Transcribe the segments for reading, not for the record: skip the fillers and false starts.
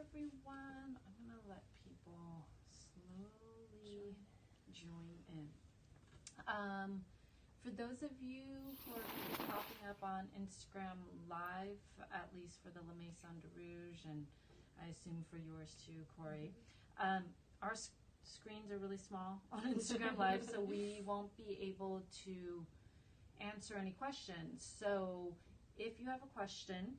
everyone. I'm going to let people slowly join in. For those of you who are popping up on Instagram Live, at least for the La Maison de Rouge, and I assume for yours too, Cory, our screens are really small on Instagram Live, so we won't be able to answer any questions. So if you have a question,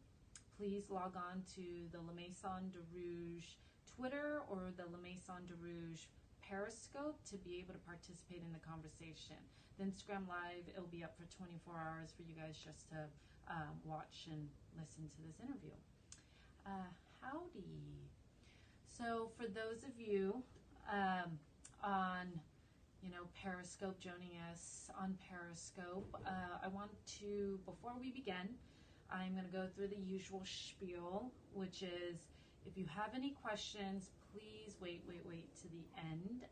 please log on to the La Maison de Rouge Twitter or the La Maison de Rouge Periscope to be able to participate in the conversation. The Instagram Live, it'll be up for 24 hours for you guys just to watch and listen to this interview. Howdy. So for those of you on Periscope, joining us on Periscope, I want to, before we begin, I'm going to go through the usual spiel, which is, if you have any questions, please wait to the end.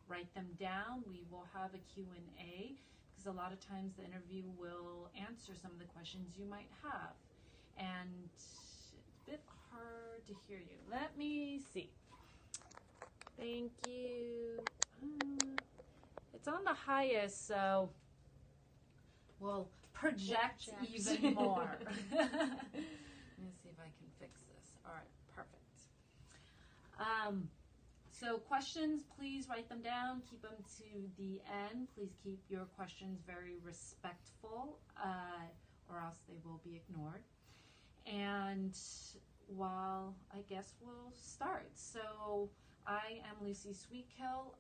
Write them down. We will have a Q&A, because a lot of times the interview will answer some of the questions you might have. And it's a bit hard to hear you. Let me see. Thank you. It's on the highest, so we'll project even more. Let me see if I can fix this. All right, perfect. So questions, please write them down. Keep them to the end. Please keep your questions very respectful, or else they will be ignored. And I guess we'll start. So I am Lucy Sweetkill,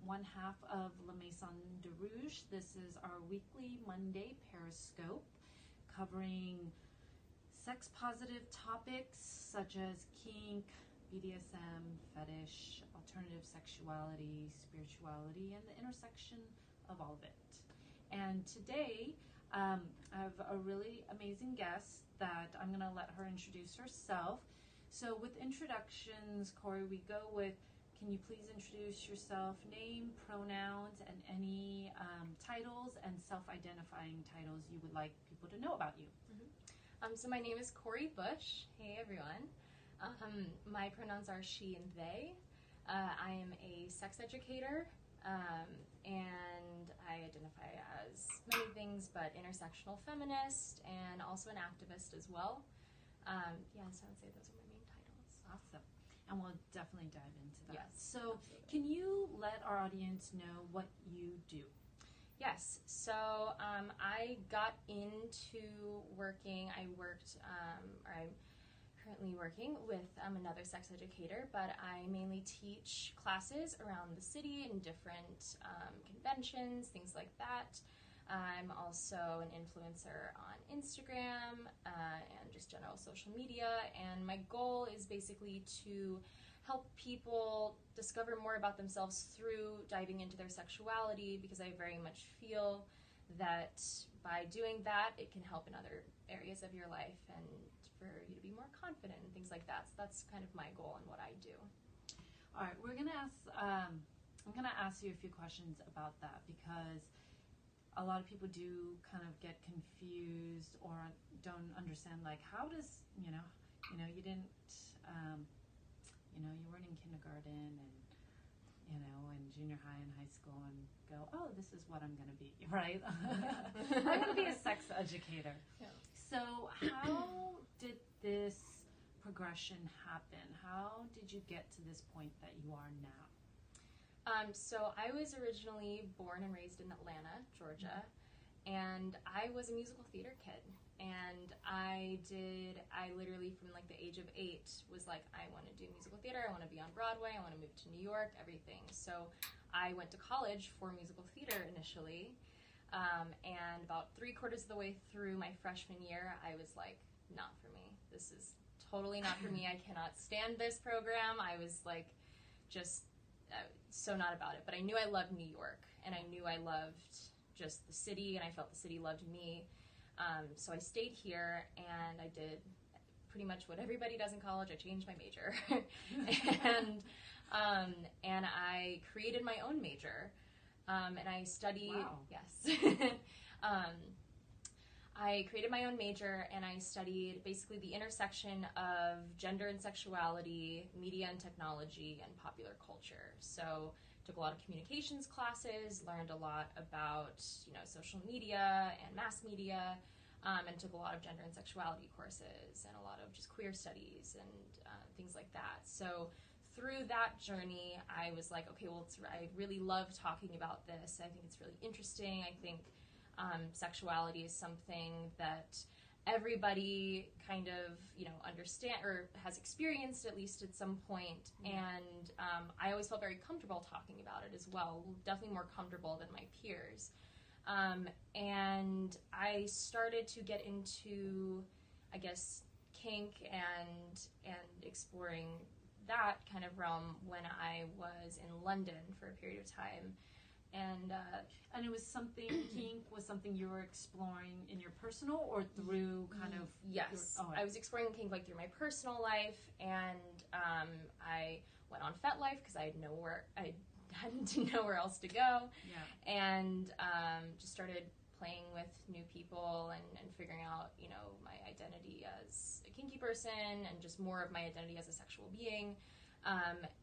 one half of La Maison de Rouge. This is our weekly Monday Periscope, covering sex-positive topics such as kink, BDSM, fetish, alternative sexuality, spirituality, and the intersection of all of it. And today, I have a really amazing guest that I'm going to let her introduce herself. So with introductions, Cory, we go with, can you please introduce yourself, name, pronouns, and any titles and self-identifying titles you would like people to know about you. So my name is Cory Bush. Hey everyone. My pronouns are she and they. I am a sex educator, and I identify as many things, but intersectional feminist and also an activist as well. So I would say those are my main titles. Awesome. And we'll definitely dive into that. Yes, so absolutely. Can you let our audience know what you do? Yes, so I got into working, I'm currently working with another sex educator, but I mainly teach classes around the city in different conventions, things like that. I'm also an influencer on Instagram and just general social media, and my goal is basically to help people discover more about themselves through diving into their sexuality, because I very much feel that by doing that, it can help in other areas of your life and for you to be more confident and things like that. So that's kind of my goal and what I do. All right, we're gonna ask. I'm gonna ask you a few questions about that, because a lot of people do kind of get confused or don't understand, like, how does you didn't you weren't in kindergarten and in junior high and high school and go, oh, this is what I'm gonna be, right? I'm gonna be a sex educator. Yeah. So how did this progression happen? How did you get to this point that you are now? So I was originally born and raised in Atlanta, Georgia, and I was a musical theater kid. And I literally from like the age of 8 was like, I want to do musical theater, I want to be on Broadway, I want to move to New York, everything. So I went to college for musical theater initially, and about 3/4 of the way through my freshman year, I was like, not for me. This is totally not for me. I cannot stand this program. I was like, just so not about it. But I knew I loved New York, and I knew I loved just the city, and I felt the city loved me. So I stayed here, and I did pretty much what everybody does in college. I changed my major, and I created my own major, and I studied. Wow. Yes, I created my own major, and I studied basically the intersection of gender and sexuality, media and technology, and popular culture. So took a lot of communications classes, learned a lot about, social media and mass media, and took a lot of gender and sexuality courses and a lot of just queer studies and things like that. So through that journey, I was like, okay, well, I really love talking about this. I think it's really interesting. I think sexuality is something that everybody kind of, understand or has experienced at least at some point. And I always felt very comfortable talking about it as well, definitely more comfortable than my peers. And I started to get into, I guess, kink and exploring that kind of realm when I was in London for a period of time. And it was something, kink was something you were exploring in your personal or through kind of... Yes. I was exploring kink like through my personal life, and I went on FetLife because I hadn't nowhere else to go. Yeah. And just started playing with new people and figuring out, my identity as a kinky person and just more of my identity as a sexual being.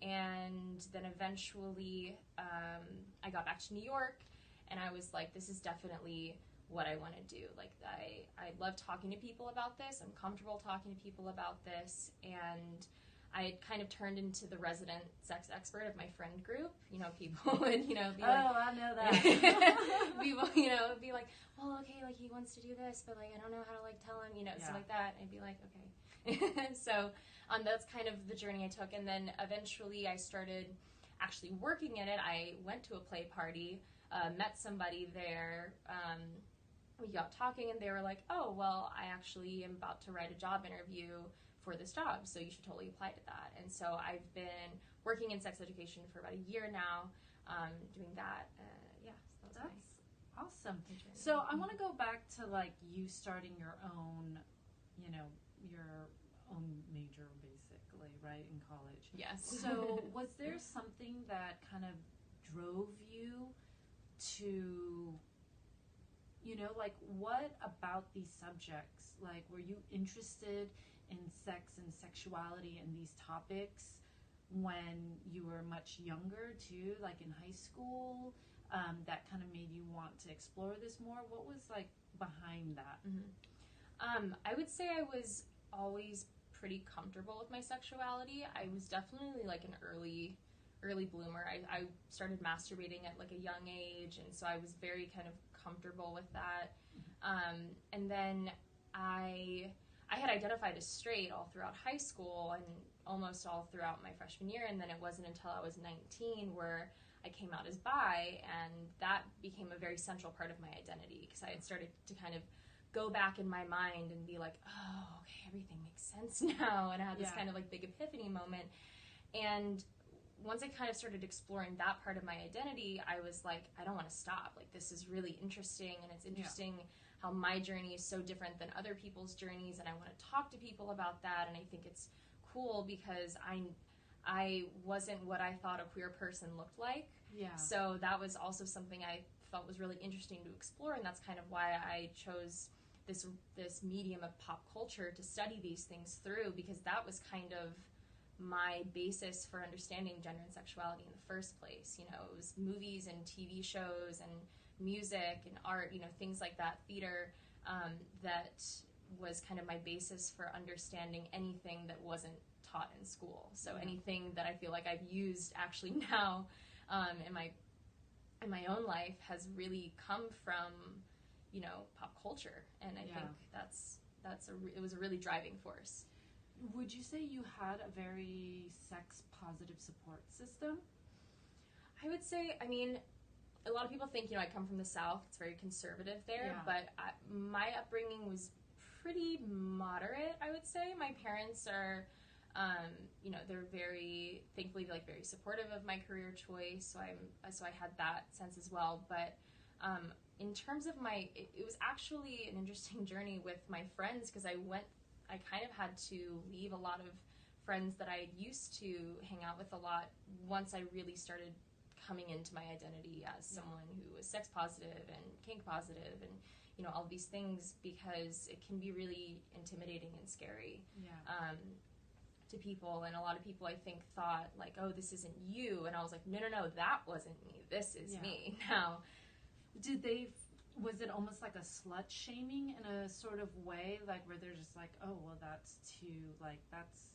And then eventually I got back to New York, and I was like, this is definitely what I want to do. Like, I love talking to people about this. I'm comfortable talking to people about this. And I had kind of turned into the resident sex expert of my friend group. People would, be like... Oh, I know that. People, would be like, well, okay, like, he wants to do this, but, like, I don't know how to, like, tell him, stuff like that. And I'd be like, okay. So that's kind of the journey I took. And then eventually I started actually working in it. I went to a play party, met somebody there. We got talking, and they were like, oh, well, I actually am about to write a job interview for this job, so you should totally apply to that. And so I've been working in sex education for about a year now, doing that. So that's awesome. So I want to go back to like you starting your own, your own major basically, right, in college. Yes. So was there something that kind of drove you to, like what about these subjects? Like, were you interested in sex and sexuality and these topics when you were much younger too, like in high school, that kind of made you want to explore this more? What was like behind that? Mm-hmm. I would say I was always pretty comfortable with my sexuality. I was definitely like an early bloomer. I started masturbating at like a young age, and so I was very kind of comfortable with that. And then I had identified as straight all throughout high school and almost all throughout my freshman year, and then it wasn't until I was 19 where I came out as bi, and that became a very central part of my identity because I had started to kind of go back in my mind and be like, oh, okay, everything makes sense now, and I had this kind of like big epiphany moment. And once I kind of started exploring that part of my identity, I was like, I don't want to stop. Like, this is really interesting, and it's interesting how my journey is so different than other people's journeys, and I want to talk to people about that. And I think it's cool because I wasn't what I thought a queer person looked like. Yeah. So that was also something I felt was really interesting to explore, and that's kind of why I chose this medium of pop culture to study these things through, because that was kind of my basis for understanding gender and sexuality in the first place. It was movies and TV shows and music and art, things like that, theater, that was kind of my basis for understanding anything that wasn't taught in school. So anything that I feel like I've used actually now in my own life has really come from, pop culture, and I think it was a really driving force. Would you say you had a very sex-positive support system? I would say, a lot of people think, I come from the South. It's very conservative there, but my upbringing was pretty moderate, I would say. My parents are, they're very, thankfully, like very supportive of my career choice, so I had that sense as well. But in terms of it was actually an interesting journey with my friends, because I kind of had to leave a lot of friends that I used to hang out with a lot once I really started coming into my identity as someone who was sex positive and kink positive and, all these things, because it can be really intimidating and scary. To people. And a lot of people, I think, thought like, oh, this isn't you, and I was like, no, that wasn't me, this is me now. Was it almost like a slut shaming in a sort of way, like where they're just like, oh, well, that's too, like, that's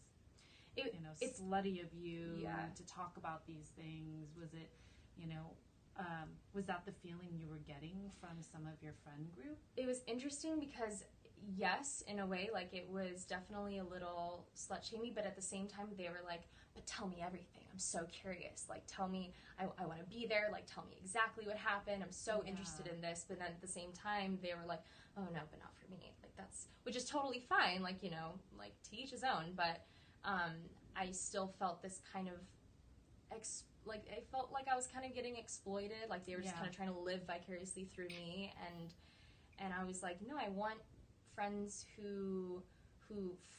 it's slutty of you to talk about these things? Was it, was that the feeling you were getting from some of your friend group? It was interesting because, yes, in a way, like, it was definitely a little slut-shamey, but at the same time, they were like, but tell me everything. I'm so curious. Like, tell me, I want to be there. Like, tell me exactly what happened. I'm so interested in this. But then at the same time, they were like, oh, no, but not for me. Like, which is totally fine. Like, like, to each his own. But I still felt this kind of, I felt like I was kind of getting exploited. Like, they were just kind of trying to live vicariously through me. And I was like, no, I want friends who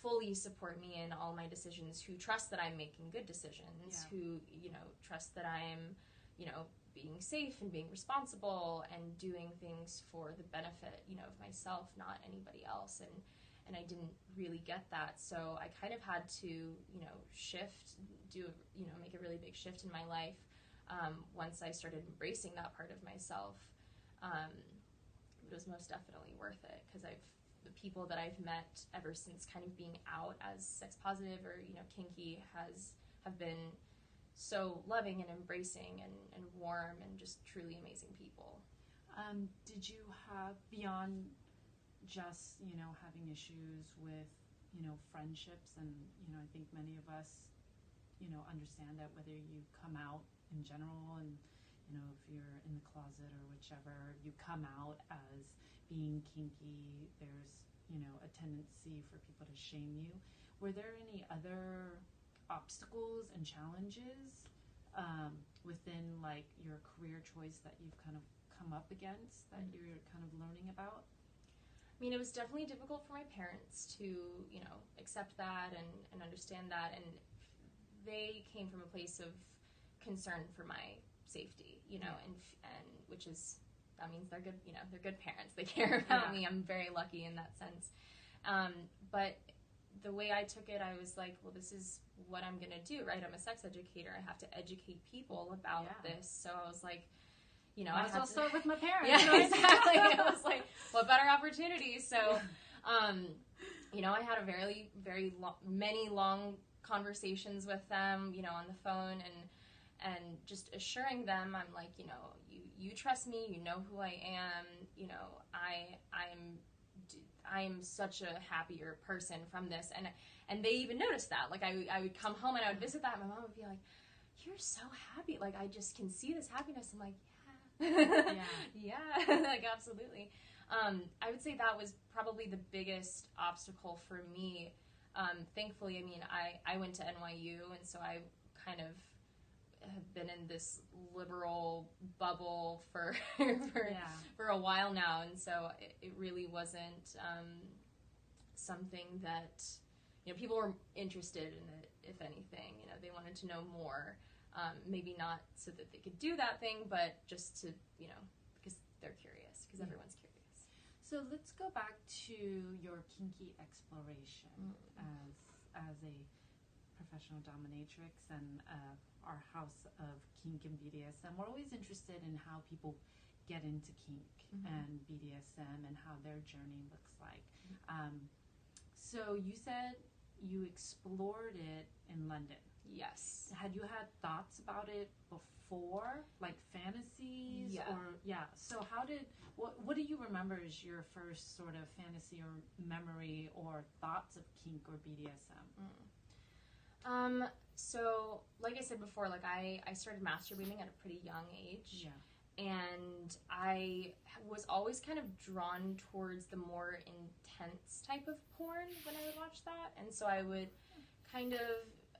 fully support me in all my decisions, who trust that I'm making good decisions, who, trust that I'm, being safe and being responsible and doing things for the benefit, of myself, not anybody else. And I didn't really get that. So I kind of had to, shift, make a really big shift in my life once I started embracing that part of myself. It was most definitely worth it, because the people that I've met ever since kind of being out as sex positive or, kinky have been so loving and embracing and warm and just truly amazing people. Did you have, beyond just, having issues with, friendships, and, I think many of us, understand that whether you come out in general and, if you're in the closet or whichever, you come out as being kinky, there's, a tendency for people to shame you. Were there any other obstacles and challenges within, like, your career choice that you've kind of come up against that you're kind of learning about? I mean, it was definitely difficult for my parents to, accept that and understand that, and they came from a place of concern for my safety, and which is, that means they're good, they're good parents. They care about me. I'm very lucky in that sense. But the way I took it, I was like, well, this is what I'm going to do, right? I'm a sex educator. I have to educate people about this. So I was like, I had to start with my parents. Yeah, exactly. I was like, what better opportunity? So, I had a very, very many long conversations with them, on the phone, and just assuring them, I'm like, you trust me, you know who I am, I'm such a happier person from this, and they even noticed that. Like, I would come home and I would visit that, and my mom would be like, you're so happy, like, I just can see this happiness. I'm like, yeah, like, absolutely. I would say that was probably the biggest obstacle for me. Thankfully, I mean, I went to NYU, and so I kind of have been in this liberal bubble for a while now, and so it really wasn't something that people were interested in it. If anything, they wanted to know more. Maybe not so that they could do that thing, but just to because they're curious, because everyone's curious. So let's go back to your kinky exploration as a professional dominatrix and our house of kink and BDSM. We're always interested in how people get into kink and BDSM and how their journey looks like. So you said you explored it in London. Yes. Had you had thoughts about it before, like fantasies? So what do you remember as your first sort of fantasy or memory or thoughts of kink or BDSM? So, like I said before, like I started masturbating at a pretty young age. Yeah. And I was always kind of drawn towards the more intense type of porn when I would watch that. And so I would kind of,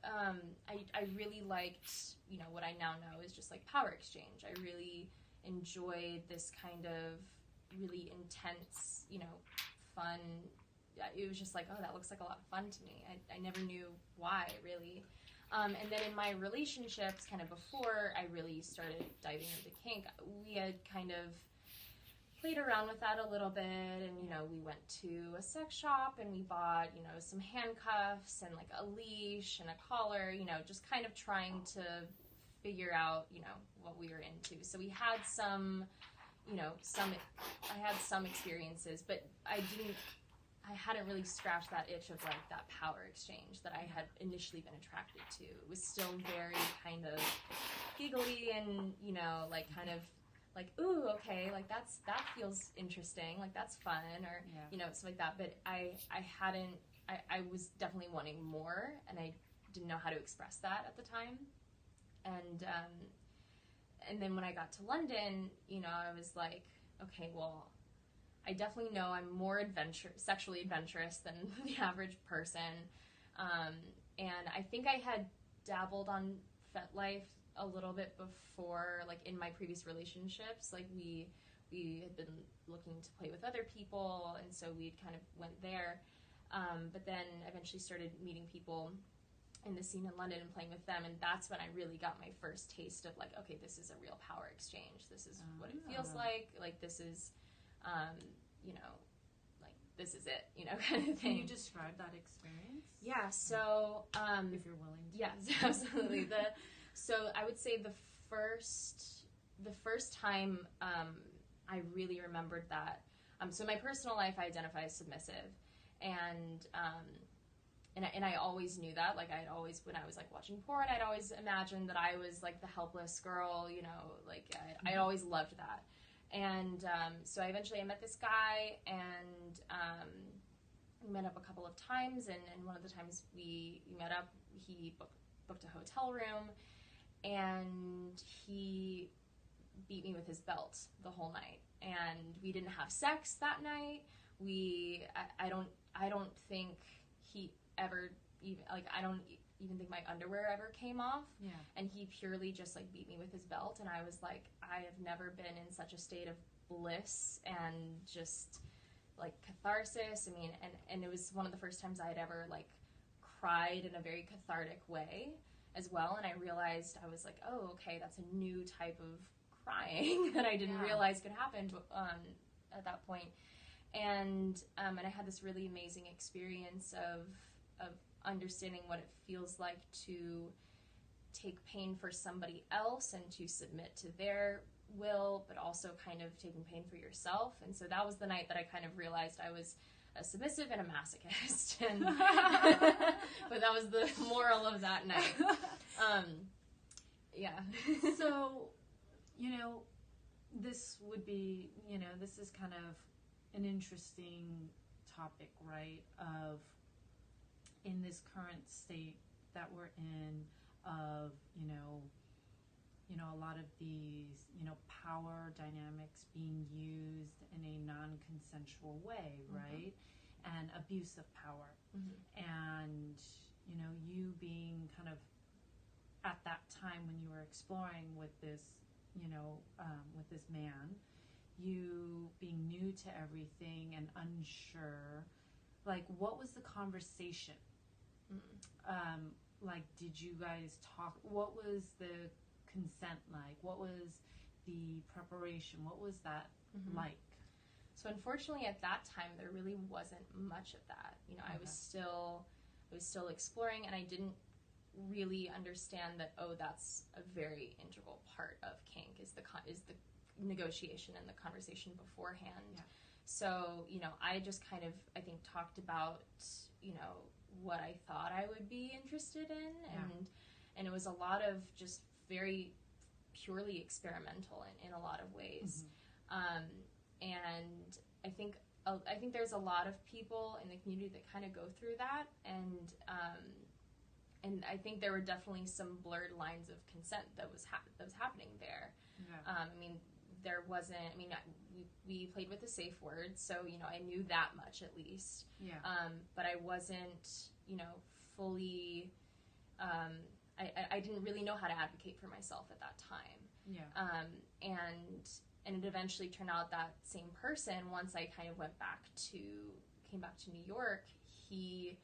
I really liked, what I now know is just like power exchange. I really enjoyed this kind of really intense, fun. It was just like, oh, that looks like a lot of fun to me. I never knew why, really. And then in my relationships, kind of before I really started diving into kink, we had kind of played around with that a little bit, and, you know, we went to a sex shop and we bought, you know, some handcuffs and like a leash and a collar, you know, just kind of trying to figure out, you know, what we were into. So we had some, you know, I had some experiences, but I hadn't really scratched that itch of like that power exchange that I had initially been attracted to. It was still very kind of giggly and, you know, like kind of like, ooh, okay, like that feels interesting, like that's fun, or, you know, stuff like that. But I was definitely wanting more, and I didn't know how to express that at the time. And then when I got to London, you know, I was like, okay, well, I definitely know I'm more sexually adventurous than the average person. And I think I had dabbled on FetLife a little bit before, like in my previous relationships. Like we had been looking to play with other people, and so we kind of went there. But then eventually started meeting people in the scene in London and playing with them, and that's when I really got my first taste of like, okay, this is a real power exchange. This is what it feels like. Like this is, you know, like this is it, you know, kind of thing. Can you describe that experience? Yeah. So, if you're willing to. Yes, absolutely. So I would say the first time I really remembered that. So in my personal life, I identify as submissive, and I always knew that. Like I'd always, when I was like watching porn, I'd always imagined that I was like the helpless girl, you know, like I always loved that. And so I met this guy, and we met up a couple of times, and one of the times we met up, he booked a hotel room, and he beat me with his belt the whole night. And we didn't have sex that night. I don't think he ever even, like, I don't even think my underwear ever came off. Yeah. And he purely just like beat me with his belt, and I was like, I have never been in such a state of bliss and just like catharsis. I mean, and it was one of the first times I had ever like cried in a very cathartic way as well. And I realized, I was like, oh, okay, that's a new type of crying that I didn't realize could happen at that point. And I had this really amazing experience of understanding what it feels like to take pain for somebody else and to submit to their will, but also kind of taking pain for yourself. And so that was the night that I kind of realized I was a submissive and a masochist. And but that was the moral of that night. Yeah. So, you know, this would be, you know, this is kind of an interesting topic, right? Of in this current state that we're in, of, you know, a lot of these, you know, power dynamics being used in a non-consensual way, right? And abuse of power. And, you know, you being kind of at that time when you were exploring with this, you know, with this man, you being new to everything and unsure, like, what was the conversation? Like, did you guys talk? What was the consent like? What was the preparation? What was that like? So unfortunately, at that time, there really wasn't much of that. You know, I was still exploring, and I didn't really understand that. Oh, that's a very integral part of kink is the negotiation and the conversation beforehand. Yeah. So, you know, I just kind of, I think, talked about, you know, what I thought I would be interested in, and it was a lot of just very purely experimental in a lot of ways. And I think there's a lot of people in the community that kind of go through that, and I think there were definitely some blurred lines of consent that was happening there. Yeah. I mean, there wasn't. I mean, we played with a safe word, so, you know, I knew that much at least. Yeah. But I wasn't, you know, fully. I didn't really know how to advocate for myself at that time. Yeah. And it eventually turned out that same person, once I kind of came back to New York, he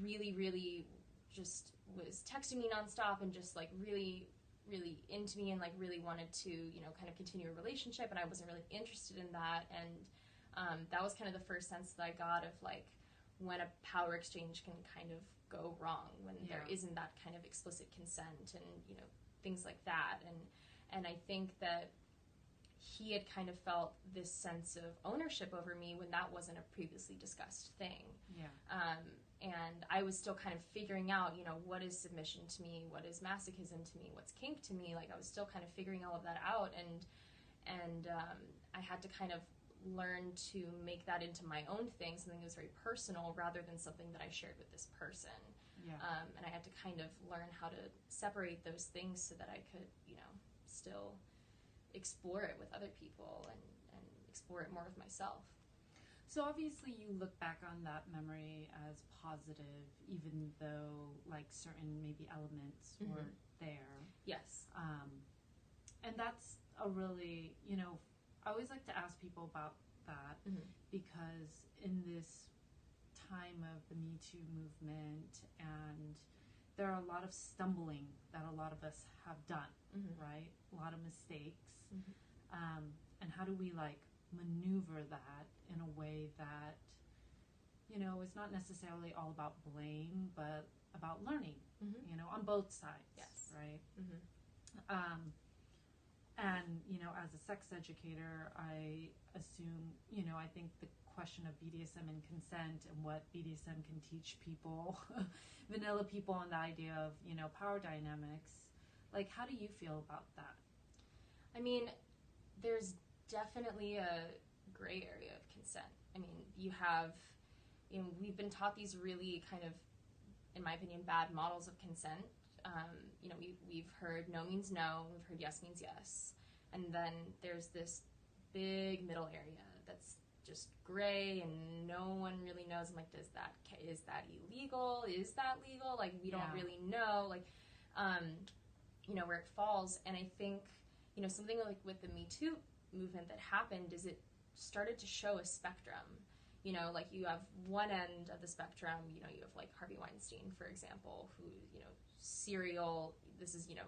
really, really just was texting me nonstop and just like really really into me and like really wanted to, you know, kind of continue a relationship, and I wasn't really interested in that. And that was kind of the first sense that I got of like when a power exchange can kind of go wrong, when there isn't that kind of explicit consent and, you know, things like that. And I think that he had kind of felt this sense of ownership over me when that wasn't a previously discussed thing. Yeah. And I was still kind of figuring out, you know, what is submission to me, what is masochism to me, what's kink to me. Like I was still kind of figuring all of that out, and I had to kind of learn to make that into my own thing, something that was very personal rather than something that I shared with this person. Yeah. And I had to kind of learn how to separate those things so that I could, you know, still explore it with other people and explore it more with myself. So obviously you look back on that memory as positive, even though like certain maybe elements weren't there. Yes. And that's a really, you know, I always like to ask people about that because in this time of the Me Too movement, and there are a lot of stumbling that a lot of us have done, right? A lot of mistakes. And how do we like maneuver that in a way that, you know, it's not necessarily all about blame, but about learning, you know, on both sides, right? And, you know, as a sex educator, I assume, you know, I think the question of BDSM and consent and what BDSM can teach people, vanilla people, on the idea of, you know, power dynamics, like, how do you feel about that? I mean, there's definitely a gray area of consent. I mean, you have, you know, we've been taught these really kind of, in my opinion, bad models of consent. You know, we've heard no means no, we've heard yes means yes, and then there's this big middle area that's just gray and no one really knows. I'm like, is that illegal? Is that legal? Like, we don't really know, like, you know, where it falls. And I think, you know, something like with the Me Too movement that happened is it started to show a spectrum. You know, like you have one end of the spectrum, you know, you have like Harvey Weinstein, for example, who, you know, serial, this is, you know,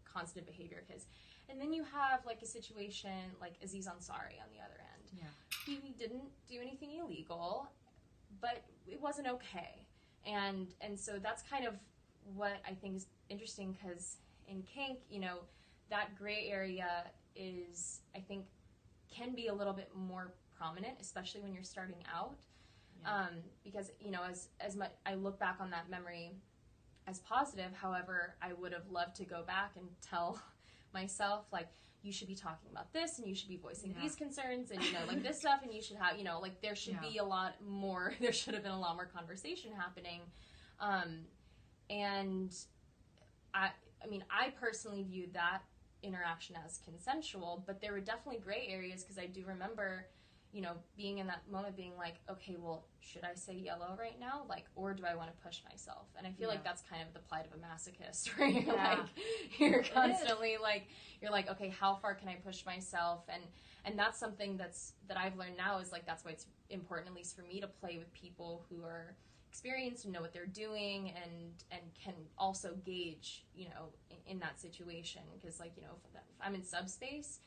constant behavior of his. And then you have like a situation like Aziz Ansari on the other end. Yeah. He didn't do anything illegal, but it wasn't okay. And so that's kind of what I think is interesting, because in kink, you know, that gray area is, I think, can be a little bit more prominent, especially when you're starting out. Because, you know, as much I look back on that memory as positive, however, I would have loved to go back and tell myself, like, you should be talking about this, and you should be voicing these concerns, and, you know, like this stuff, and you should have, you know, like there should be a lot more, there should have been a lot more conversation happening. And I mean, I personally viewed that interaction as consensual, but there were definitely gray areas, because I do remember, you know, being in that moment being like, okay, well, should I say yellow right now? Like, or do I want to push myself? And I feel like that's kind of the plight of a masochist, where you're like, you're constantly like, you're like, okay, how far can I push myself? And that's something that I've learned now, is like, that's why it's important, at least for me, to play with people who are experienced and know what they're doing, and can also gauge, you know, in that situation. Because, like, you know, if I'm in Subspace,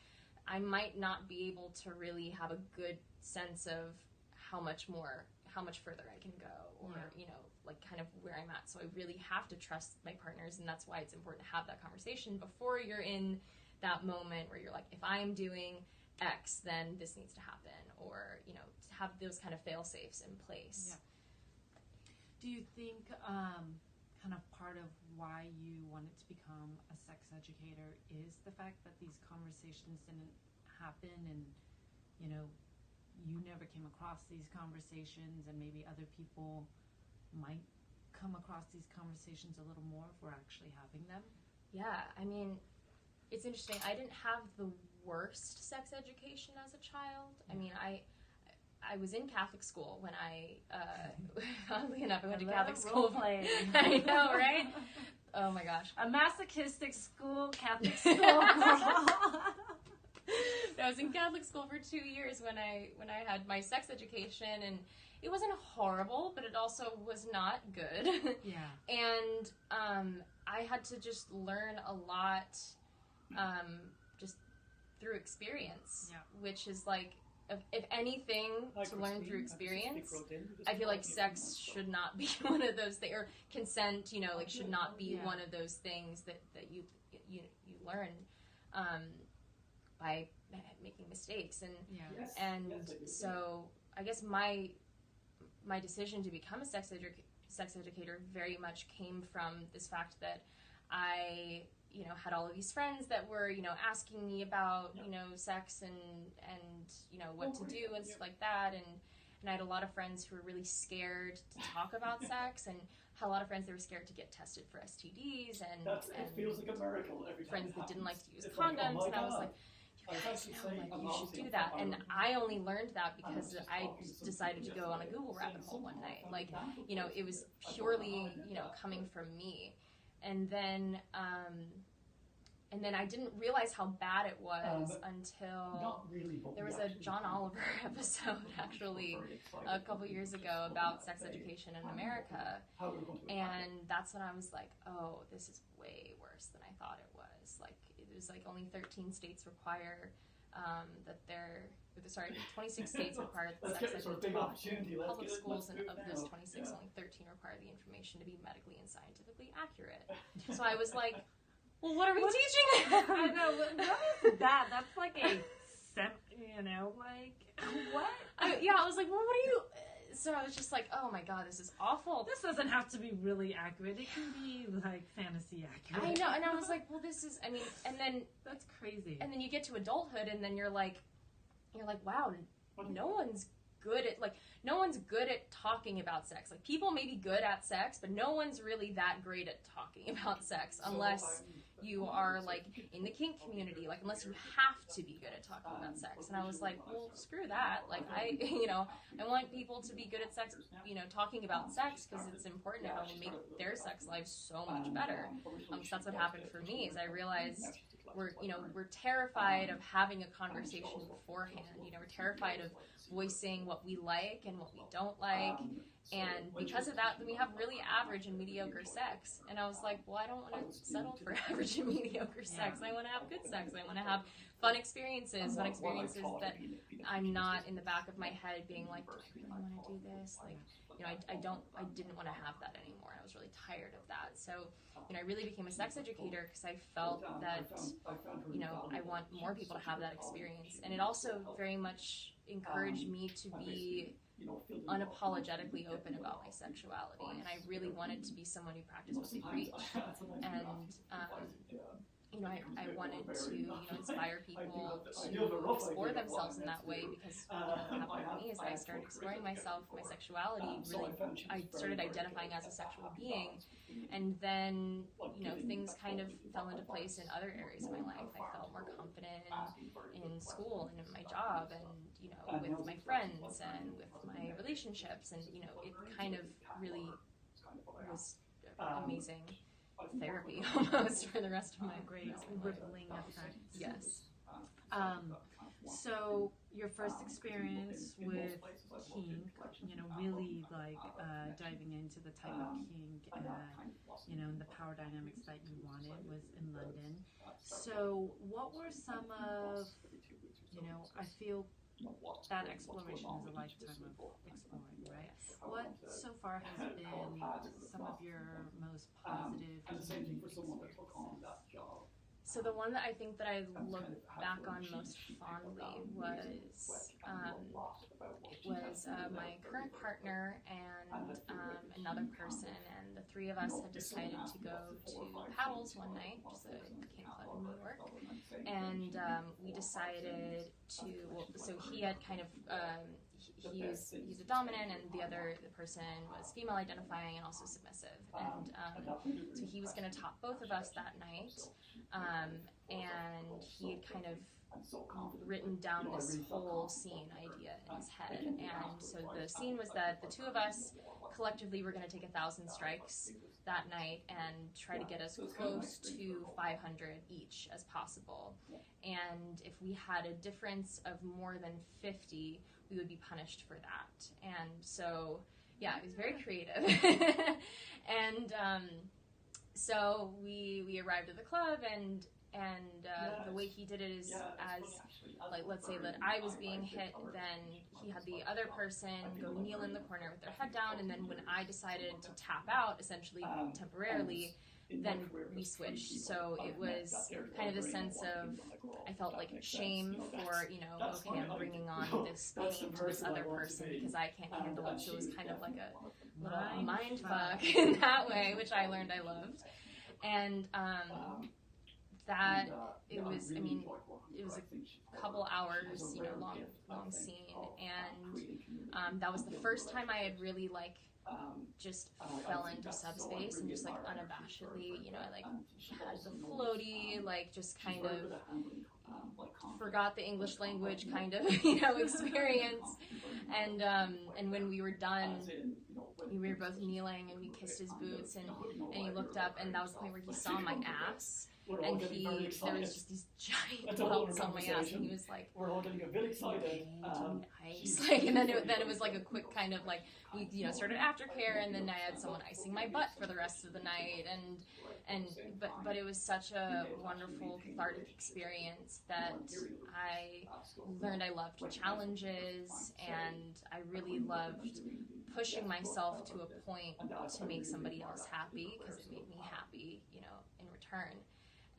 I might not be able to really have a good sense of how much further I can go, or, you know, like kind of where I'm at. So I really have to trust my partners, and that's why it's important to have that conversation before you're in that moment where you're like, if I'm doing X, then this needs to happen, or, you know, to have those kind of fail-safes in place. Yeah. Do you think kind of part of why you wanted to become a sex educator is the fact that these conversations didn't happen, and, you know, you never came across these conversations, and maybe other people might come across these conversations a little more if we're actually having them? Yeah, I mean, it's interesting. I didn't have the worst sex education as a child. I mean, I was in Catholic school when oddly enough, I went to Catholic school. I know, right? Oh my gosh. A masochistic school, Catholic school. I was in Catholic school for 2 years when I had my sex education, and it wasn't horrible, but it also was not good. Yeah. And I had to just learn a lot just through experience, which is like, if anything, to learn through experience. I feel like sex should not be one of those things, or consent, like should not be one of those things that you learn by making mistakes. And so I guess my decision to become a sex educator very much came from this fact that I had all of these friends that were, asking me about, sex and what to do and stuff like that. And I had a lot of friends who were really scared to talk about sex, and had a lot of friends that were scared to get tested for STDs, and it feels like a miracle every time friends that didn't like to use condoms. And I was like, you guys know, you should do that. And I only learned that because I decided to go on a Google rabbit hole one night. Like, it was purely, coming from me. And then I didn't realize how bad it was until there was a John Oliver episode, actually, a couple years ago about sex education in America. And that's when I was like, oh, this is way worse than I thought it was. Like, it was like only 13 states require 26 states require that sex ed be taught in public schools, and of those 26, only 13 require the information to be medically and scientifically accurate. So I was like, well, what are we teaching? I know, what is that? That's like a, what? I was like, well, what are you... So I was just like, oh my god, this is awful. This doesn't have to be really accurate. It can be, like, fantasy accurate. I know, and I was like, well, this is, and then... That's crazy. And then you get to adulthood, and then you're like, wow, no one's good at talking about sex. Like, people may be good at sex, but no one's really that great at talking about sex unless you are, like, in the kink community, like, unless you have to be good at talking about sex. And I was like, well, screw that. Like, I want people to be good at sex, talking about sex, because it's important to help make their sex lives so much better. So that's what happened for me, is I realized we're terrified of having a conversation beforehand. We're terrified of voicing what we like and what we don't like. And because of that, we have really average and mediocre sex. And I was like, well, I don't want to settle for average and mediocre sex. I want to have good sex. I want to have fun experiences that I'm not in the back of my head being like, do I really want to do this? Like, I didn't want to have that anymore. I was really tired of that. So, I really became a sex educator because I felt that, I want more people to have that experience. And it also very much encouraged me to be unapologetically open about my sexuality, and I really wanted to be someone who practiced what they preach. And I wanted to inspire people to explore themselves in that way, because what happened to me is I started exploring myself, my sexuality. Really, I started identifying as a sexual being, and then things kind of fell into place in other areas of my life. I felt more confident in school and in my job, and with my friends and with my relationships, and it kind of really was amazing therapy almost for the rest of my great rippling effects. Yes. So your first experience with kink, really like diving into the type of kink and the power dynamics that you wanted was in London. So what were some of, I feel that exploration is a lifetime of exploring, right? What so far has been some of your most positive experiences? So the one that I think that I look back on most fondly was my current partner and another person, and the three of us had decided to go to Paddles one night, which is a kink club in New York, and we decided to. So he had kind of. He's a dominant, and the person was female identifying and also submissive, and so he was going to top both of us that night, and he had kind of written down this whole scene idea in his head. And so the scene was that the two of us collectively were going to take 1,000 strikes that night and try to get as close to 500 each as possible. And if we had a difference of more than 50, we would be punished for that. And so, yeah, it was very creative. And so we arrived at the club, and the way he did it is as, like, let's say that I was being hit, then he had the other person go kneel in the corner with their head down, and then when I decided to tap out, essentially temporarily, then we switched. So it was kind of a sense of, I felt like shame for, okay, I'm bringing on this pain to this other person because I can't handle it. So it was kind of like a little mind fuck in that way, which I learned I loved. And that it was, it was a couple hours, long scene, and that was the first time I had really just fell into Subspace and just unabashedly, I had the floaty, just kind of forgot the English language kind of, experience, and when we were done, we were both kneeling and we kissed his boots, and he looked up, and that was the point where he saw my ass. And there was just these giant welts on my ass, and he was like, "We're all getting a bit excited." Ice. And then it was like a quick kind of we started aftercare, and then I had someone icing my butt for the rest of the night, but it was such a wonderful cathartic experience that I learned I loved challenges, and I really loved pushing myself to a point to make somebody else happy, because it made me happy, in return.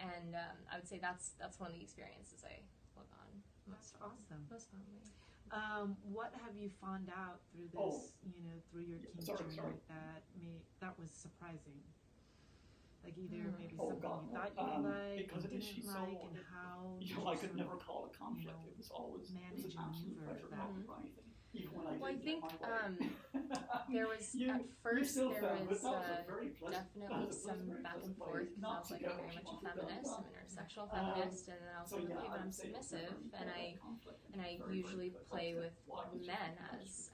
And I would say that's one of the experiences I look on. That's awesome. Most fondly. What have you found out through this, through your Kink journey that was surprising? Like either maybe something you thought you liked, or didn't like, and how I could never call it conflict. It was always manage and maneuver that. Well, I think there was, at first, there was definitely some back and forth, because I was I'm very much a feminist, I'm an intersectional feminist, and then I was okay, but I'm submissive, and I usually play with men as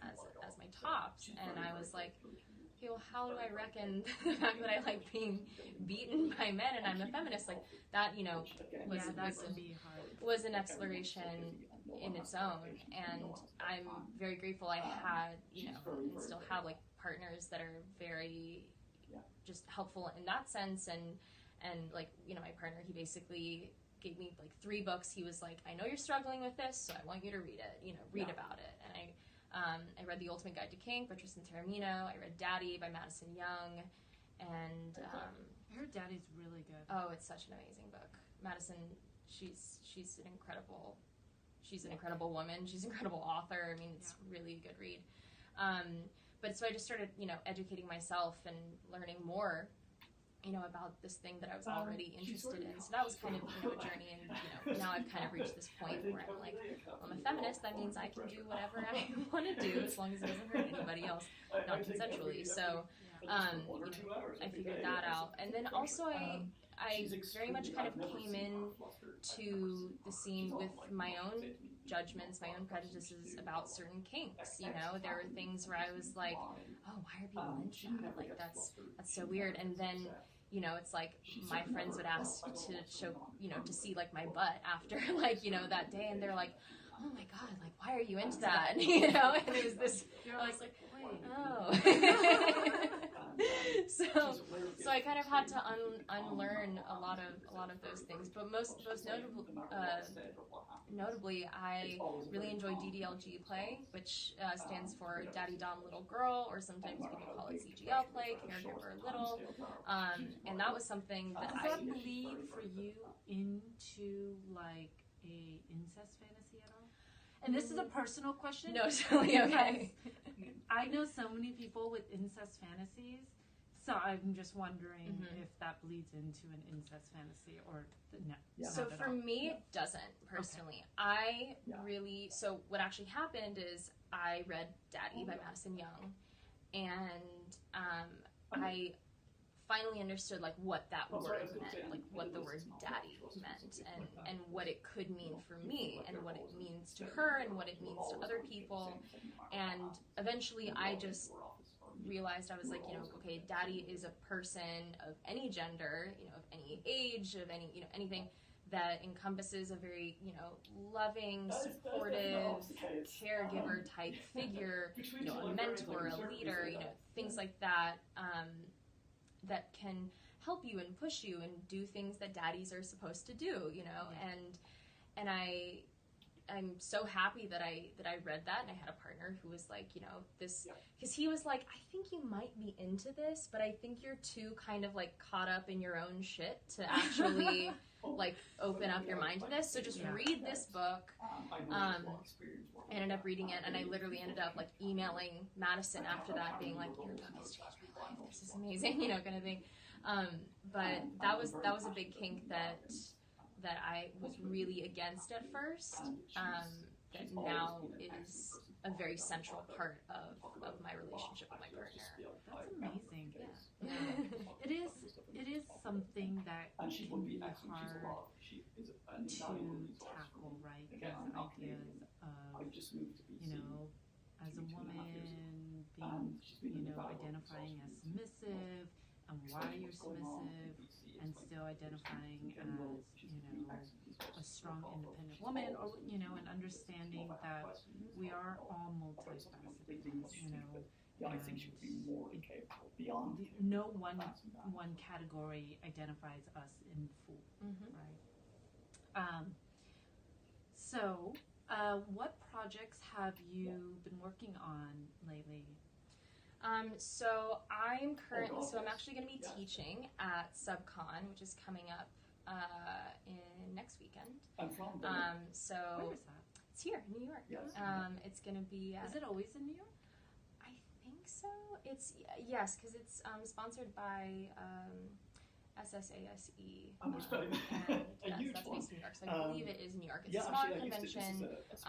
my tops, and I was like, okay, well, how do I reckon the fact that I like being beaten by men and I'm a feminist, that, was an exploration in its own, and I'm very grateful I had, and still have partners that are very just helpful in that sense, and my partner, he basically gave me 3 books. He was like, I know you're struggling with this, so I want you to read it, read about it. And I read The Ultimate Guide to Kink by Tristan Taormino. I read Daddy by Madison Young, and I heard Daddy's really good. Oh, it's such an amazing book. Madison, she's an incredible woman. She's an incredible author. It's really a good read. But so I just started, educating myself and learning more, about this thing that I was already interested in. So that was kind of, a journey, and, now I've kind of reached this point where I'm like, I'm a feminist. That means I can do whatever I want to do as long as it doesn't hurt anybody else, not consensually. So, I figured that out. And then also I very much kind of came in to the scene with my own judgments, my own prejudices about certain kinks. There were things where I was like, oh, why are people into that? That's so weird. And then, it's like my friends would ask to show, to see my butt after that day, and they're like, oh my God, why are you into that? And it was this, I was like, wait, oh. So I kind of had to unlearn a lot of those things, but most notably, I really enjoy DDLG play, which stands for Daddy Dom Little Girl, or sometimes people call it CGL play, Caregiver Little, and that was something that Does that lead for you into a incest fantasy at all? And this is a personal question. No, totally okay. I know so many people with incest fantasies. So I'm just wondering if that bleeds into an incest fantasy or no. So for me, it doesn't, personally. Okay. So what actually happened is I read Daddy by Madison Young, and I finally understood like what that word meant, like what the word daddy meant, and what it could mean for me, and what it means to her, and what it means to other people. And eventually I just realized, I was like, okay, daddy is a person of any gender, of any age, of any, anything that encompasses a very, loving, supportive, caregiver type figure, a mentor, a leader, things like that, that can help you and push you and do things that daddies are supposed to do, and I'm so happy that I read that, and I had a partner who was like, this, because he was like, I think you might be into this, but I think you're too kind of like caught up in your own shit to actually like open up your mind to this. So just read this book. I ended up reading it, and I literally ended up like emailing Madison after that, being like, your book has changed my life. This is amazing, kind of thing. But that was a big kink that I was really against at first, that now is a very central part of my relationship with my partner. That's amazing. Yeah. It is something that can be hard to tackle, right? These ideas of, as a woman, being, identifying as submissive, and why you're submissive, and still identifying as, a strong, independent woman, or, and understanding that we are all multifaceted, I think she'd be more capable beyond. No one category identifies us in full, right? So, what projects have you been working on lately? So I'm actually going to be teaching at SubCon, which is coming up in next weekend. I'm from so where is that? It's here in New York. Yes. It's going to be. Is it always in New York? I think so. It's because it's sponsored by SSASE. And that's based in New York. So I believe it is New York. It's a smaller convention. It's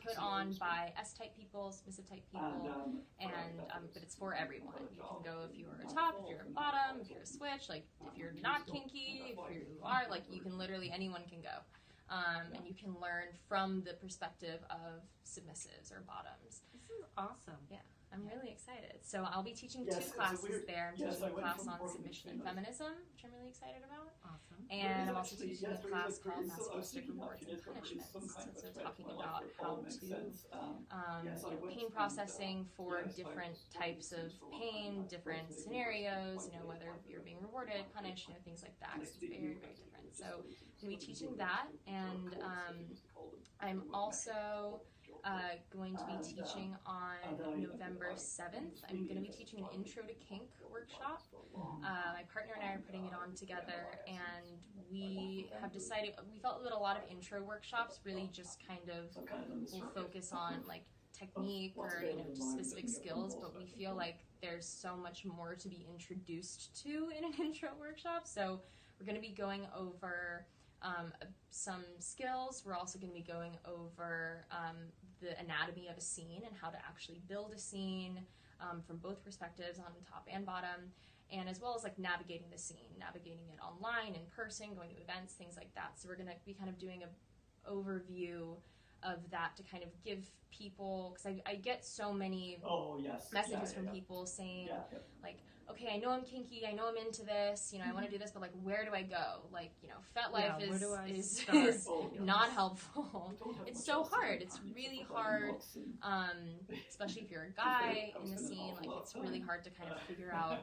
put on by S-type people, submissive type people, but it's for everyone. You can go if you're a top, if you're a bottom, if you're a switch, like if you're not kinky, if you are, like you can literally, anyone can go. And you can learn from the perspective of submissives or bottoms. This is awesome. Yeah. I'm really excited. So I'll be teaching two classes there. I'm teaching a class on submission and feminism, which I'm really excited about. Awesome. And I'm also teaching a class called masochistic rewards and punishments. So talking about how to pain processing for different types of pain, different scenarios, whether you're being rewarded, punished, things like that. It's very, very different. So I'm going to be teaching that, and I'm also going to be teaching on November 7th. I'm going to be teaching an Intro to Kink workshop. My partner and I are putting it on together, and we have decided, we felt that a lot of intro workshops really just kind of will focus on like technique or just specific skills, but we feel like there's so much more to be introduced to in an intro workshop. So we're going to be going over some skills. We're also going to be going over the anatomy of a scene and how to actually build a scene from both perspectives, on top and bottom, and as well as like navigating the scene, navigating it online, in person, going to events, things like that. So we're going to be kind of doing an overview of that to kind of give people, because I get so many messages from people saying like, okay, I know I'm kinky, I know I'm into this, I want to do this, but like, where do I go? Like, FetLife is not helpful. It's so hard. It's really hard, especially if you're a guy in the scene. Like, it's really hard to kind of figure out,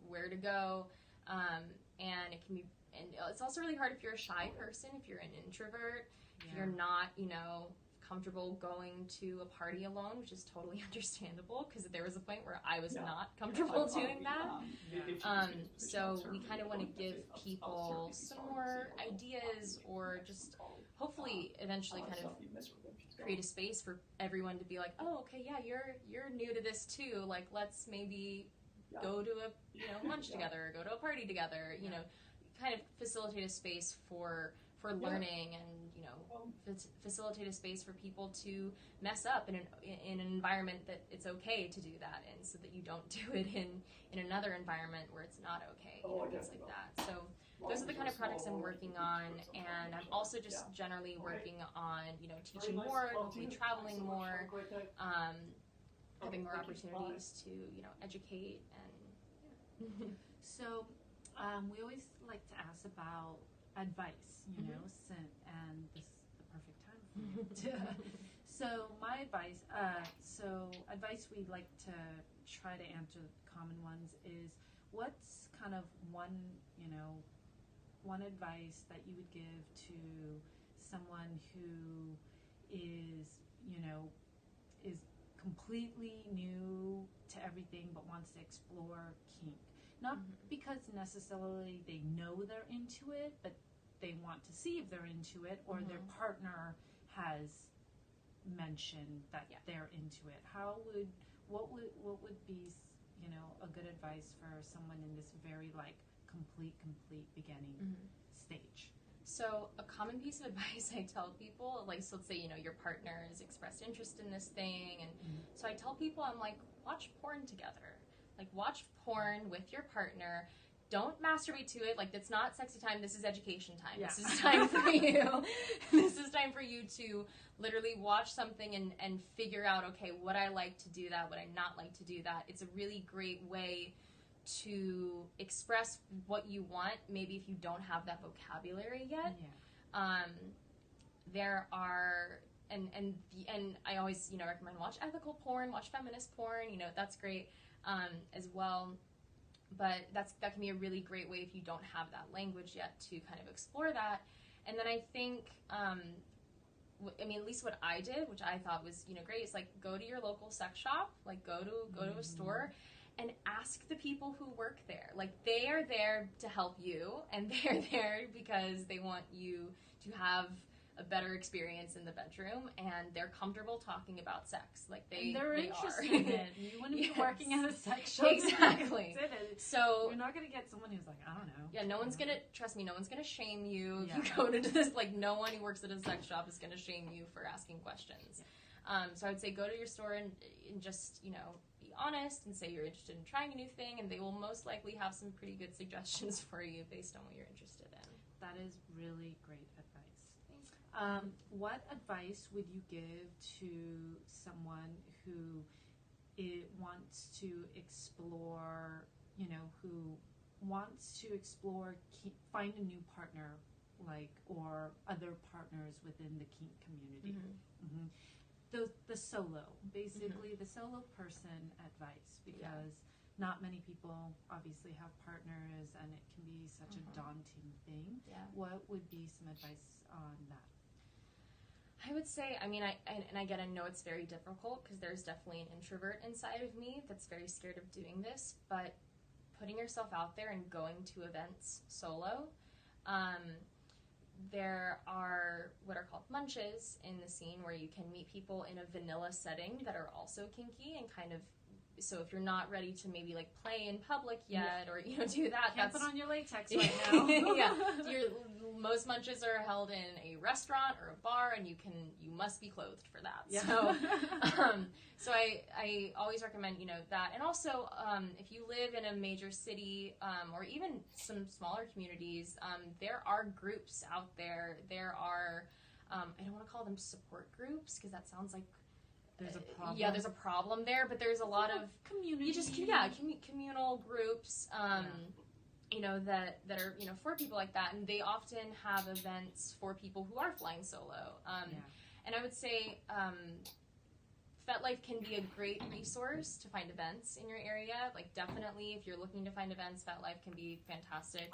where to go, and it can be. And it's also really hard if you're a shy person, if you're an introvert, if you're not, comfortable going to a party alone, which is totally understandable, because there was a point where I was not comfortable doing that. So we kind of want to give people some more ideas, or just hopefully eventually kind of create a space for everyone to be like, oh, okay, yeah, you're new to this too. Like, let's maybe go to a lunch together, or go to a party together. Kind of facilitate a space for learning, and facilitate a space for people to mess up in an environment that it's okay to do that in, so that you don't do it in another environment where it's not okay, you know, things like that. So those are the kind of projects I'm working on, and I'm also just generally working on, you know, teaching more, hopefully traveling more, having more opportunities to, you know, educate and So we always like to ask about advice, you know, and this is the perfect time for you to. So my advice, advice we like to try to answer common ones is, what's kind of one advice that you would give to someone who is, you know, is completely new to everything but wants to explore kink? Not because necessarily they know they're into it, but they want to see if they're into it, or their partner has mentioned that they're into it. What would be, you know, a good advice for someone in this very like complete beginning stage? So a common piece of advice I tell people, like, so let's say, you know, your partner has expressed interest in this thing, and so I tell people, I'm like, watch porn together. Like, watch porn with your partner. Don't masturbate to it. Like, it's not sexy time. This is education time. Yeah. This is time for you. This is time for you to literally watch something and figure out, okay, would I like to do that? Would I not like to do that? It's a really great way to express what you want, maybe if you don't have that vocabulary yet. There are, and I always, you know, recommend watch ethical porn, watch feminist porn, you know, that's great as well. But that can be a really great way if you don't have that language yet to kind of explore that. And then I think, I mean, at least what I did, which I thought was, you know, great, is like go to your local sex shop, like go to a store and ask the people who work there. Like, they are there to help you, and they're there because they want you to have a better experience in the bedroom, and they're comfortable talking about sex. Like, they're interested in it. You wouldn't be working at a sex shop. Exactly. So you're not going to get someone who's like, I don't know. Yeah, no one's going to, trust me, no one's going to shame you if you go to this. Like, no one who works at a sex shop is going to shame you for asking questions. So I would say go to your store and just, you know, be honest and say you're interested in trying a new thing, and they will most likely have some pretty good suggestions for you based on what you're interested in. That is really great advice. What advice would you give to someone who wants to explore, you know, find a new partner, like, or other partners within the kink community? The solo, basically, the solo person advice, because not many people obviously have partners, and it can be such a daunting thing. What would be some advice on that? I would say, I mean, I know it's very difficult because there's definitely an introvert inside of me that's very scared of doing this, but putting yourself out there and going to events solo. There are what are called munches in the scene where you can meet people in a vanilla setting that are also kinky, and kind of, so if you're not ready to maybe like play in public yet, or, you know, do that, can't put on your latex right now. Most munches are held in a restaurant or a bar, and you must be clothed for that. So I always recommend, you know, that. And also, if you live in a major city, or even some smaller communities, there are groups out there. There are, I don't want to call them support groups, because that sounds like there's a problem. Yeah, there's a problem there, but there's a lot of community. Communal groups. You know, that are, you know, for people like that, and they often have events for people who are flying solo. And I would say FetLife can be a great resource to find events in your area. Like, definitely, if you're looking to find events, FetLife can be fantastic.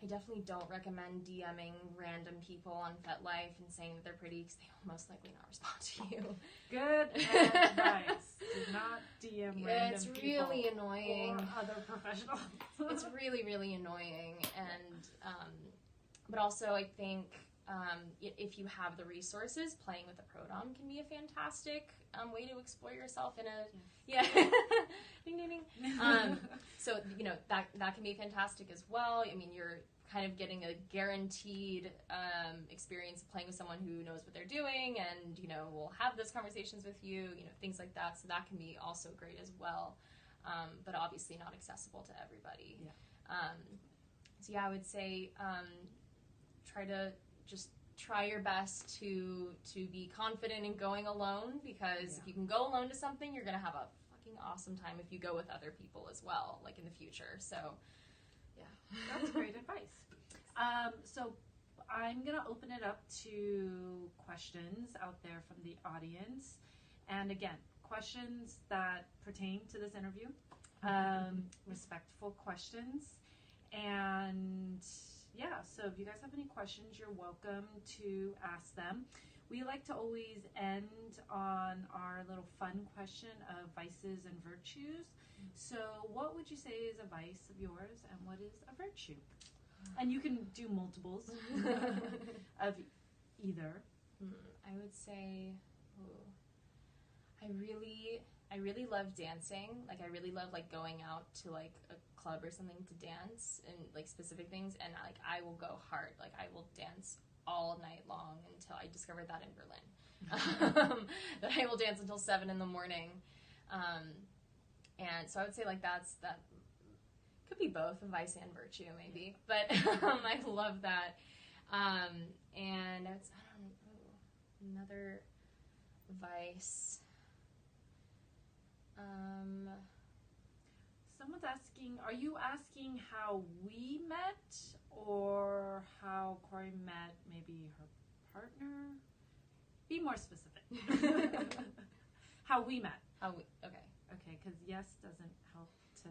I definitely don't recommend DMing random people on FetLife and saying that they're pretty, because they will most likely not respond to you. Good advice. Do not DM random it's people. It's really annoying. Or other professionals. It's really, really annoying. And, but also I think if you have the resources, playing with a pro-dom can be a fantastic way to explore yourself in a, ding, ding, ding. So, you know, that can be fantastic as well. I mean, you're kind of getting a guaranteed experience of playing with someone who knows what they're doing, and, you know, will have those conversations with you, you know, things like that. So that can be also great as well. but obviously not accessible to everybody. Yeah. So yeah, I would say try your best to be confident in going alone, because if you can go alone to something, you're gonna have a fucking awesome time if you go with other people as well, like in the future. So yeah, that's great advice. So I'm gonna open it up to questions out there from the audience, and again, questions that pertain to this interview, respectful questions, and yeah, so if you guys have any questions, you're welcome to ask them. We like to always end on our little fun question of vices and virtues. So what would you say is a vice of yours, and what is a virtue? And you can do multiples of either. I would say, I really love dancing. Like, I really love, like, going out to, like, a club or something to dance and, like, specific things, and, like, I will go hard. Like, I will dance all night long until I discovered that in Berlin. That I will dance until 7 in the morning. And so I would say, like, that could be both a vice and virtue, maybe. But I love that. And I don't know, another vice. Someone's asking, are you asking how we met, or how Cory met maybe her partner? Be more specific. How we met. Okay. Okay, because yes doesn't help to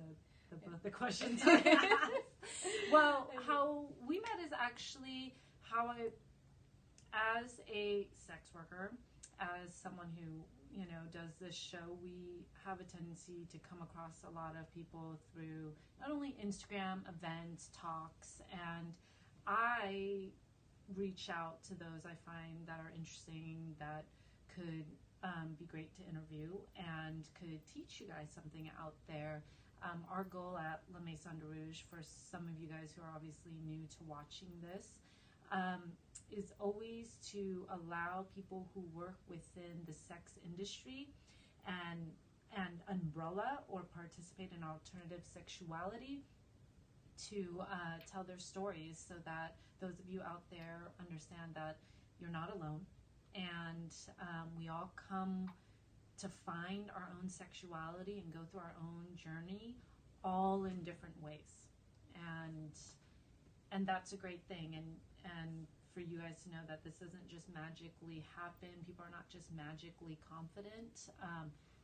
both the questions I asked. Well, how we met is actually how as a sex worker, as someone who, you know, does this show, we have a tendency to come across a lot of people through not only Instagram, events, talks, and I reach out to those I find that are interesting, that could be great to interview and could teach you guys something out there. Our goal at La Maison de Rouge, for some of you guys who are obviously new to watching this, is always to allow people who work within the sex industry and umbrella or participate in alternative sexuality to tell their stories, so that those of you out there understand that you're not alone, and we all come to find our own sexuality and go through our own journey, all in different ways, and that's a great thing, and for you guys to know that this doesn't just magically happen. People are not just magically confident.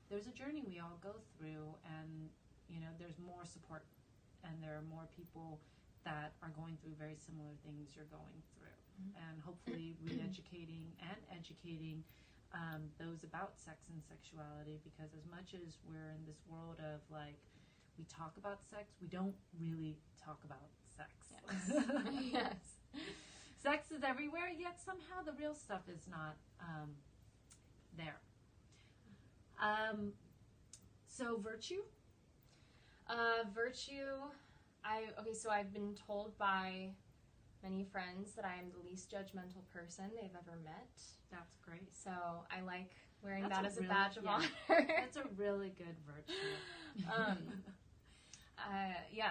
There's a journey we all go through, and you know, there's more support, and there are more people that are going through very similar things you're going through, and hopefully re-educating and educating those about sex and sexuality, because as much as we're in this world of, like, we talk about sex, we don't really talk about sex. Yes. Yes. Sex is everywhere, yet somehow the real stuff is not there. So virtue? Virtue, so I've been told by many friends that I am the least judgmental person they've ever met. That's great. So I like wearing That's that as really, a badge of honor. That's a really good virtue.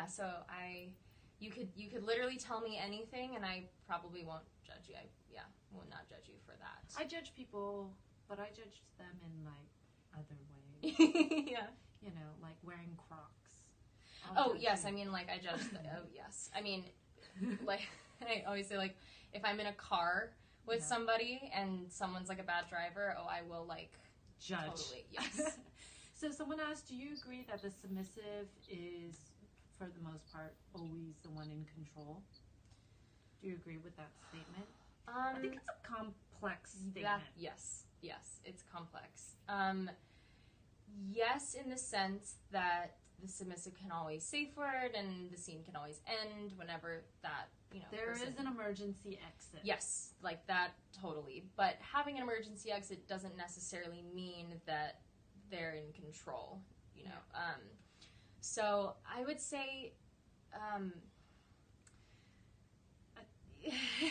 So you could literally tell me anything, and I probably won't judge you. I will not judge you for that. I judge people, but I judge them in, like, other ways. Yeah. You know, like wearing Crocs. Yes, I mean, like, I judge yes. I mean, like, I always say, like, if I'm in a car with somebody and someone's, like, a bad driver, I will, like, judge. Totally, yes. So someone asked, do you agree that the submissive is, for the most part, always the one in control? Do you agree with that statement? I think it's a complex statement. Yes, it's complex. Yes, in the sense that the submissive can always safe word, and the scene can always end whenever that, there is an emergency exit. Yes, like that, totally. But having an emergency exit doesn't necessarily mean that they're in control, you know. So I would say, I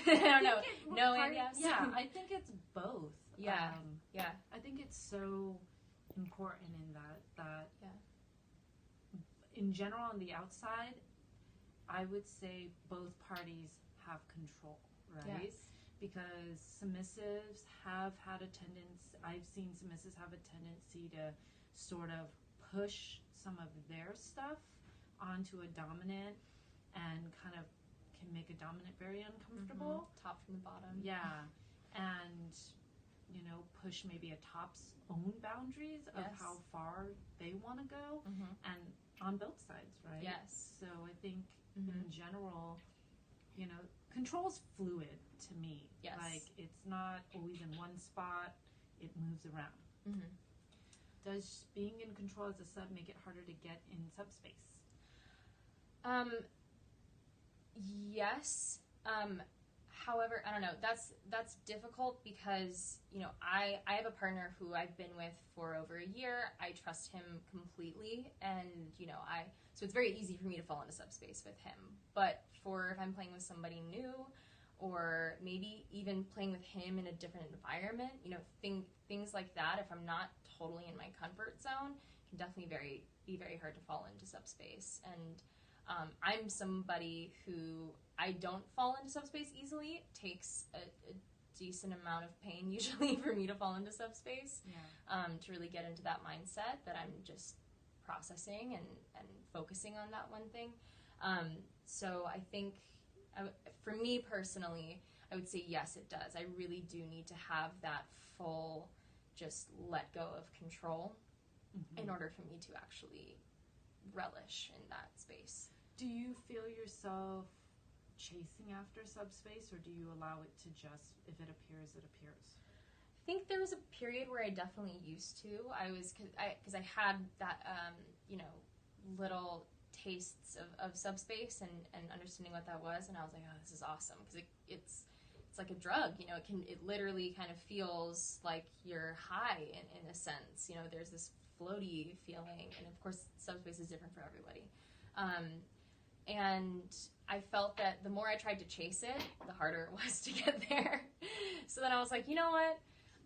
don't know. No and yes. Yeah, I think it's both. Yeah. I think it's so important in that in general, on the outside, I would say both parties have control, right? Yes. Because submissives have had a tendency, I've seen submissives have a tendency to sort of push some of their stuff onto a dominant and kind of can make a dominant very uncomfortable. Top from the bottom. Yeah. And, push maybe a top's own boundaries of how far they want to go, and on both sides, right? Yes. So I think in general, control's fluid to me. Yes. Like, it's not always in one spot, it moves around. Does being in control as a sub make it harder to get in subspace? Yes. However, I don't know. That's difficult because I have a partner who I've been with for over a year. I trust him completely, and so it's very easy for me to fall into subspace with him. But if I'm playing with somebody new, or maybe even playing with him in a different environment, things like that. If I'm not totally in my comfort zone, it can definitely be very hard to fall into subspace. And I'm somebody who I don't fall into subspace easily. It takes a decent amount of pain usually for me to fall into subspace, to really get into that mindset that I'm just processing and focusing on that one thing. So I think for me personally, I would say yes, it does. I really do need to have that full just let go of control in order for me to actually relish in that space. Do you feel yourself chasing after subspace, or do you allow it to just, if it appears, it appears? I think there was a period where I definitely used to. Because I had that, little tastes of subspace and understanding what that was, and I was like, oh, this is awesome, because it's like a drug. It literally kind of feels like you're high in a sense. There's this floaty feeling, and of course subspace is different for everybody. And I felt that the more I tried to chase it, the harder it was to get there. So then I was like, you know what?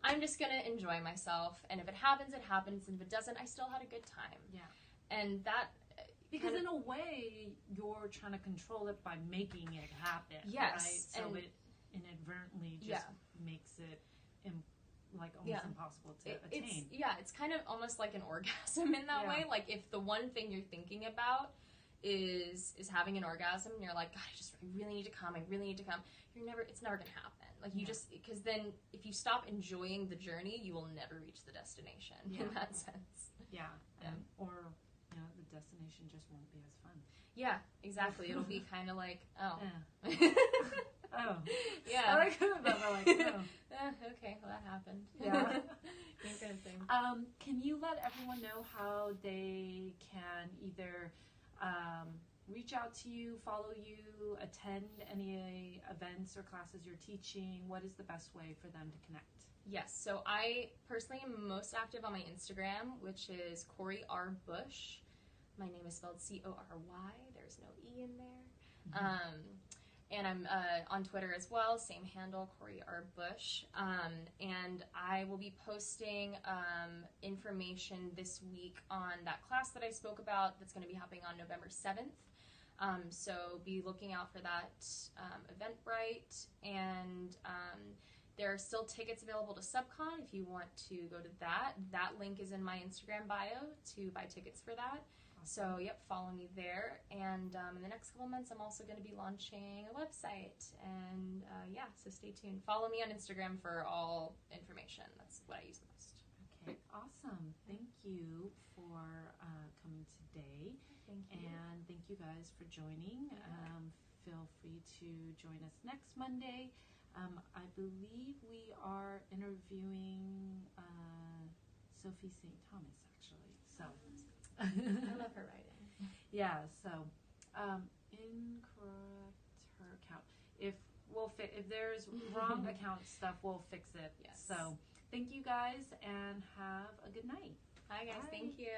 I'm just going to enjoy myself, and if it happens, it happens, and if it doesn't, I still had a good time. Yeah. And that... Because in a way, you're trying to control it by making it happen, yes, right? So it inadvertently just makes it almost impossible to attain. It's kind of almost like an orgasm in that way. Like, if the one thing you're thinking about is having an orgasm, and you're like, God, I really need to come, it's never gonna happen. Like, you just, because then if you stop enjoying the journey, you will never reach the destination in that sense. Or the destination just won't be as fun. Yeah, exactly. It'll be kind of like, oh. Oh. Yeah. I like that, but like, oh. Okay, well, that happened. Yeah. Kind of thing. Can you let everyone know how they can either reach out to you, follow you, attend any events or classes you're teaching? What is the best way for them to connect? Yes, so I personally am most active on my Instagram, which is Cory R. Bush. My name is spelled C-O-R-Y. There's no E in there. And I'm on Twitter as well, same handle, Cory R. Bush. And I will be posting information this week on that class that I spoke about that's going to be happening on November 7th. So be looking out for that Eventbrite. And there are still tickets available to SubCon if you want to go to that. That link is in my Instagram bio to buy tickets for that. So, follow me there. And in the next couple months, I'm also going to be launching a website. And, so stay tuned. Follow me on Instagram for all information. That's what I use the most. Okay, awesome. Thank you for coming today. Thank you. And thank you guys for joining. Feel free to join us next Monday. I believe we are interviewing Sophie St. Thomas, actually. So... I love her writing. Yeah, so incorrect her account. If there's wrong account stuff, we'll fix it. Yes. So thank you guys, and have a good night. Hi guys, Bye. Thank you.